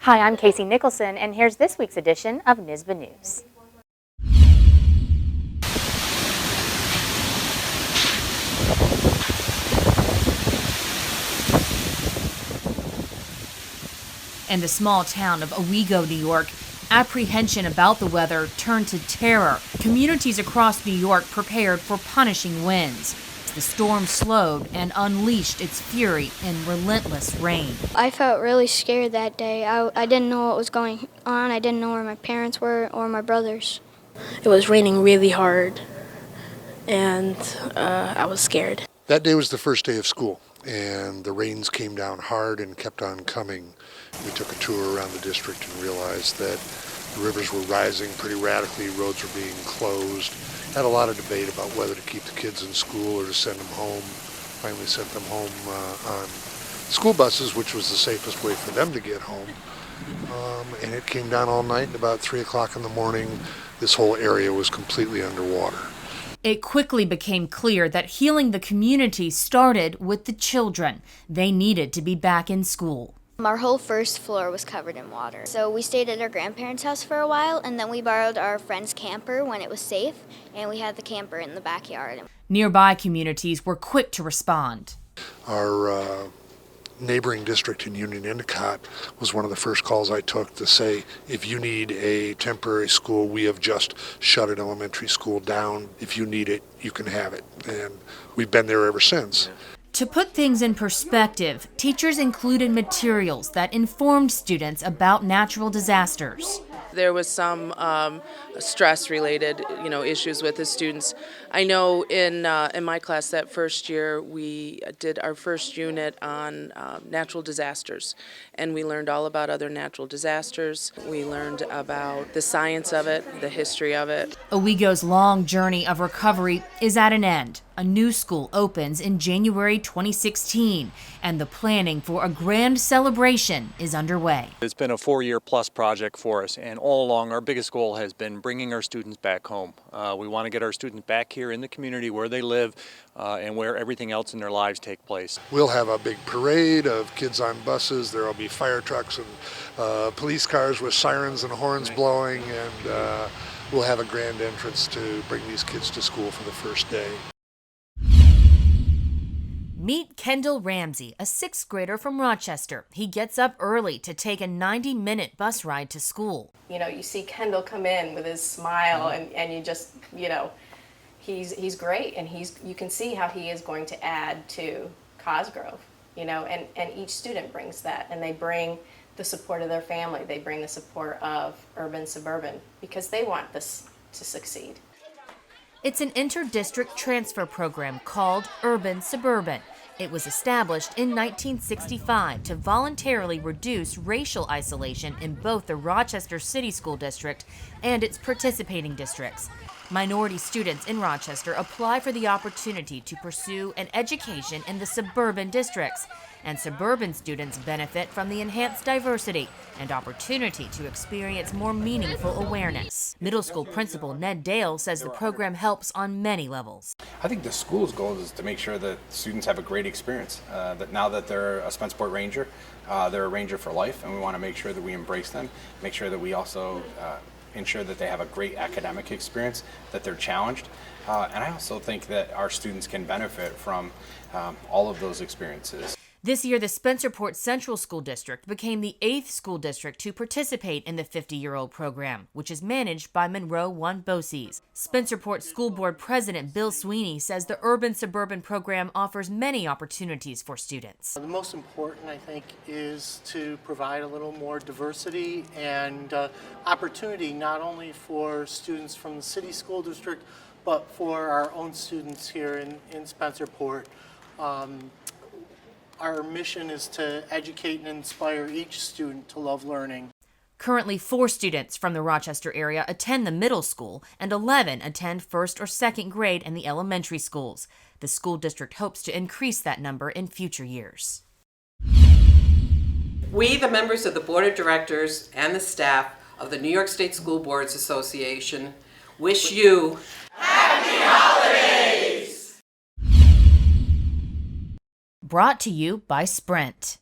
Hi, I'm Casey Nicholson, and here's this week's edition of NYSSBA News. In the small town of Owego, New York, apprehension about the weather turned to terror. Communities across New York prepared for punishing winds. The storm slowed and unleashed its fury in relentless rain. I felt really scared that day. I didn't know what was going on. I didn't know where my parents were or my brothers. It was raining really hard, and I was scared. That day was the first day of school, and the rains came down hard and kept on coming. We took a tour around the district and realized that the rivers were rising pretty radically, roads were being closed. Had a lot of debate about whether to keep the kids in school or to send them home. Finally sent them home on school buses, which was the safest way for them to get home. And it came down all night, and about 3 o'clock in the morning, this whole area was completely underwater. It quickly became clear that healing the community started with the children. They needed to be back in school. Our whole first floor was covered in water. So we stayed at our grandparents' house for a while, and then we borrowed our friend's camper when it was safe, and we had the camper in the backyard. Nearby communities were quick to respond. Our neighboring district in Union Endicott was one of the first calls I took to say, if you need a temporary school, we have just shut an elementary school down. If you need it, you can have it. And we've been there ever since. To put things in perspective, teachers included materials that informed students about natural disasters. There was some stress-related, issues with the students. I know in my class that first year we did our first unit on natural disasters, and we learned all about other natural disasters. We learned about the science of it, the history of it. Owego's long journey of recovery is at an end. A new school opens in January 2016, and the planning for a grand celebration is underway. It's been a 4-year plus project for us, and all along our biggest goal has been bringing our students back home. We want to get our students back here in the community where they live and where everything else in their lives take place. We'll have a big parade of kids on buses. There will be fire trucks and police cars with sirens and horns blowing, and we'll have a grand entrance to bring these kids to school for the first day. Meet Kendall Ramsey, a 6th grader from Rochester. He gets up early to take a 90-minute bus ride to school. You see Kendall come in with his smile, and you just, he's great, and you can see how he is going to add to Cosgrove, and each student brings that, and they bring the support of their family, they bring the support of Urban-Suburban, because they want this to succeed. It's an inter-district transfer program called Urban-Suburban. It was established in 1965 to voluntarily reduce racial isolation in both the Rochester City School District and its participating districts. Minority students in Rochester apply for the opportunity to pursue an education in the suburban districts, and suburban students benefit from the enhanced diversity and opportunity to experience more meaningful awareness. Middle school principal Ned Dale says the program helps on many levels. I think the school's goal is to make sure that students have a great experience. That now that they're a Spencerport Ranger, they're a Ranger for life, and we want to make sure that we embrace them, make sure that we also ensure that they have a great academic experience, that they're challenged. And I also think that our students can benefit from all of those experiences. This year, the Spencerport Central School District became the 8th school district to participate in the 50-year-old program, which is managed by Monroe One BOCES. Spencerport School Board President Bill Sweeney says the Urban-Suburban program offers many opportunities for students. The most important, I think, is to provide a little more diversity and opportunity not only for students from the city school district, but for our own students here in Spencerport. Our mission is to educate and inspire each student to love learning. Currently, 4 students from the Rochester area attend the middle school, and 11 attend 1st or 2nd grade in the elementary schools. The school district hopes to increase that number in future years. We, the members of the Board of Directors and the staff of the New York State School Boards Association, wish you Happy Holidays! Brought to you by Sprint.